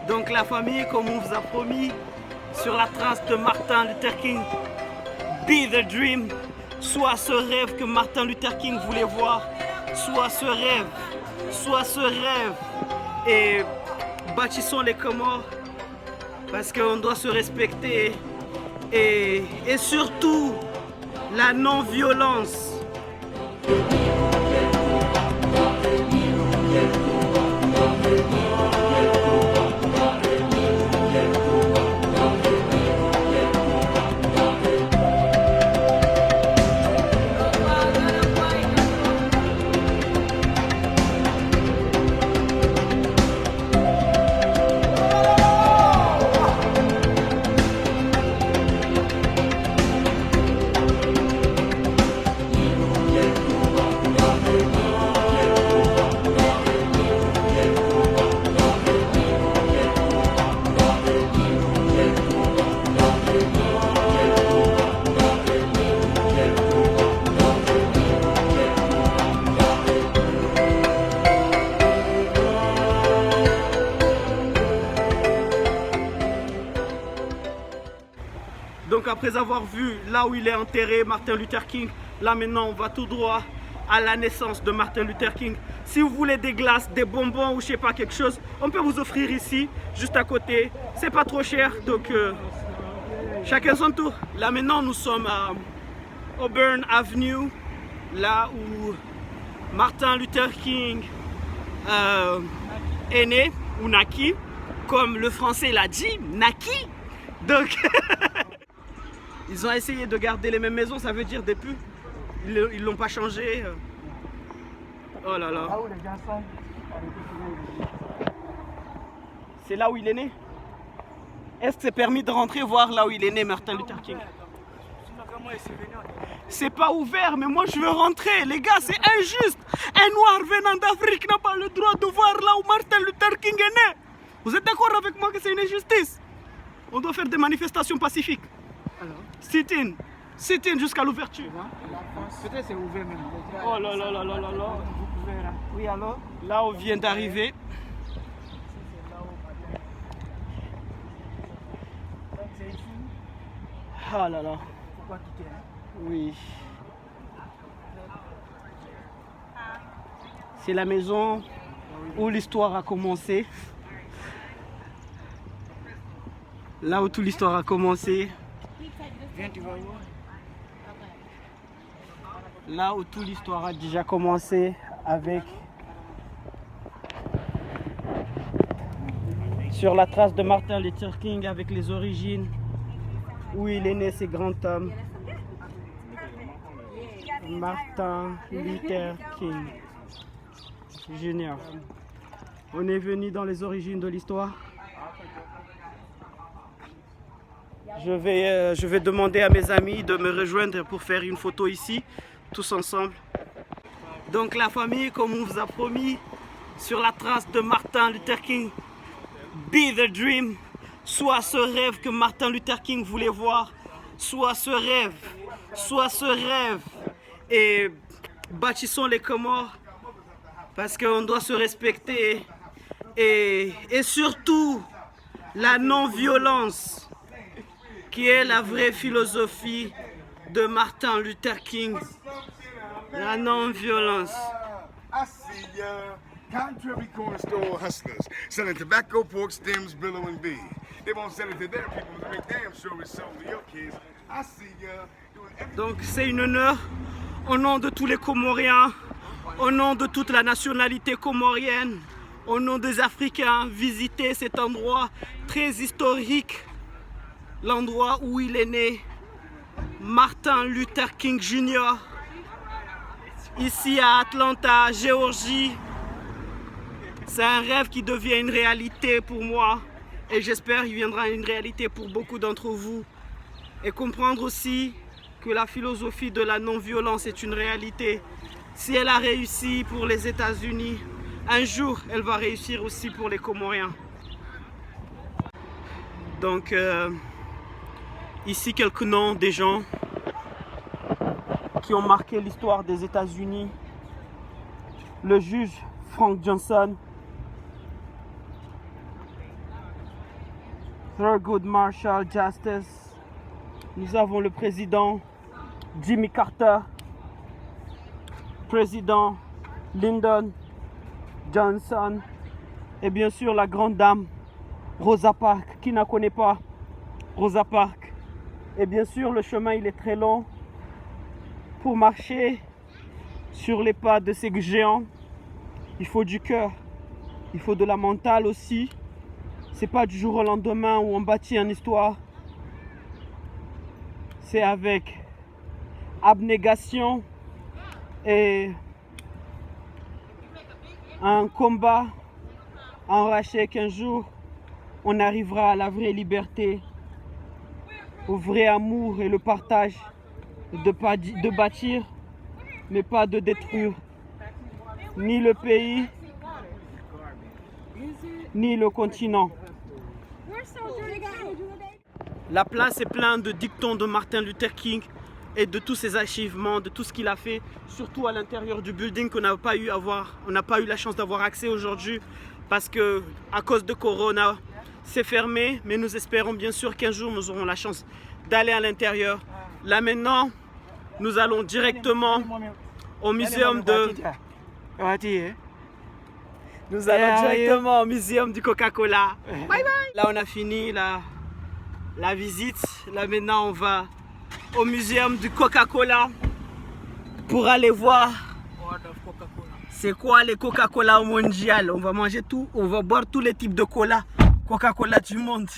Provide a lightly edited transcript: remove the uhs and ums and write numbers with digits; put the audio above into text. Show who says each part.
Speaker 1: Donc la famille, comme on vous a promis, sur la trace de Martin Luther King, be the dream, soit ce rêve que Martin Luther King voulait voir, soit ce rêve, et bâtissons les Comores, parce qu'on doit se respecter, et surtout la non-violence. Donc après avoir vu là où il est enterré, Martin Luther King, là maintenant on va tout droit à la naissance de Martin Luther King. Si vous voulez des glaces, des bonbons ou je sais pas quelque chose, on peut vous offrir ici, juste à côté. C'est pas trop cher, donc chacun son tour. Là maintenant nous sommes à Auburn Avenue, là où Martin Luther King est né, ou naquit, comme le français l'a dit, naquit. Donc ils ont essayé de garder les mêmes maisons, ça veut dire depuis. Ils l'ont pas changé. Oh là là. C'est là où il est né? Est-ce que c'est permis de rentrer voir là où il est né, Martin Luther King? C'est pas ouvert, mais moi je veux rentrer. Les gars, c'est injuste. Un noir venant d'Afrique n'a pas le droit de voir là où Martin Luther King est né. Vous êtes d'accord avec moi que c'est une injustice? On doit faire des manifestations pacifiques. Sit-in. Sit-in jusqu'à l'ouverture.
Speaker 2: Peut-être c'est ouvert même.
Speaker 1: Oh là là là là là là. Oui, alors? Là, on vient d'arriver. Ah là là. Oui. C'est la maison où l'histoire a commencé. Là où toute l'histoire a commencé. Là où toute l'histoire a déjà commencé avec sur la trace de Martin Luther King, avec les origines où il est né, ce grand homme Martin Luther King Jr. On est venu dans les origines de l'histoire. Je vais demander à mes amis de me rejoindre pour faire une photo ici, tous ensemble. Donc la famille, comme on vous a promis, sur la trace de Martin Luther King, be the dream, soit ce rêve que Martin Luther King voulait voir, soit ce rêve, et bâtissons les Comores, parce qu'on doit se respecter, et surtout la non-violence, qui est la vraie philosophie de Martin Luther King. La non-violence.
Speaker 3: I see ya. Contrary corner store hustlers selling tobacco, pork, stems, Brillo, and beer. They won't sell it to their people to make damn sure it's sold to your kids. I see ya.
Speaker 1: Donc c'est une honneur au nom de tous les Comoriens, au nom de toute la nationalité comorienne, au nom des Africains, visiter cet endroit très historique. L'endroit où il est né, Martin Luther King Jr. Ici à Atlanta, Géorgie. C'est un rêve qui devient une réalité pour moi et j'espère qu'il viendra une réalité pour beaucoup d'entre vous. Et comprendre aussi que la philosophie de la non-violence est une réalité. Si elle a réussi pour les États-Unis, un jour elle va réussir aussi pour les Comoriens. Donc ici quelques noms des gens qui ont marqué l'histoire des États-Unis. Le juge Frank Johnson, Thurgood Marshall Justice. Nous avons le président Jimmy Carter, président Lyndon Johnson et bien sûr la grande dame Rosa Parks. Qui ne connaît pas Rosa Parks? Et bien sûr le chemin il est très long. Pour marcher sur les pas de ces géants, il faut du cœur, il faut de la mentale aussi. C'est pas du jour au lendemain où on bâtit une histoire. C'est avec abnégation et un combat enraché qu'un jour on arrivera à la vraie liberté, au vrai amour et le partage, de bâtir mais pas de détruire ni le pays ni le continent. La place est pleine de dictons de Martin Luther King et de tous ses achievements, de tout ce qu'il a fait, surtout à l'intérieur du building qu'on n'a pas eu la chance d'avoir accès aujourd'hui parce que à cause de Corona, c'est fermé, mais nous espérons bien sûr qu'un jour nous aurons la chance d'aller à l'intérieur. Là maintenant, nous allons directement au muséum de... Nous allons directement au muséum du Coca-Cola. Bye bye. Là on a fini la visite. Là maintenant on va au muséum du Coca-Cola pour aller voir c'est quoi les Coca-Cola mondial. On va manger tout, on va boire tous les types de cola, Coca-Cola du monde.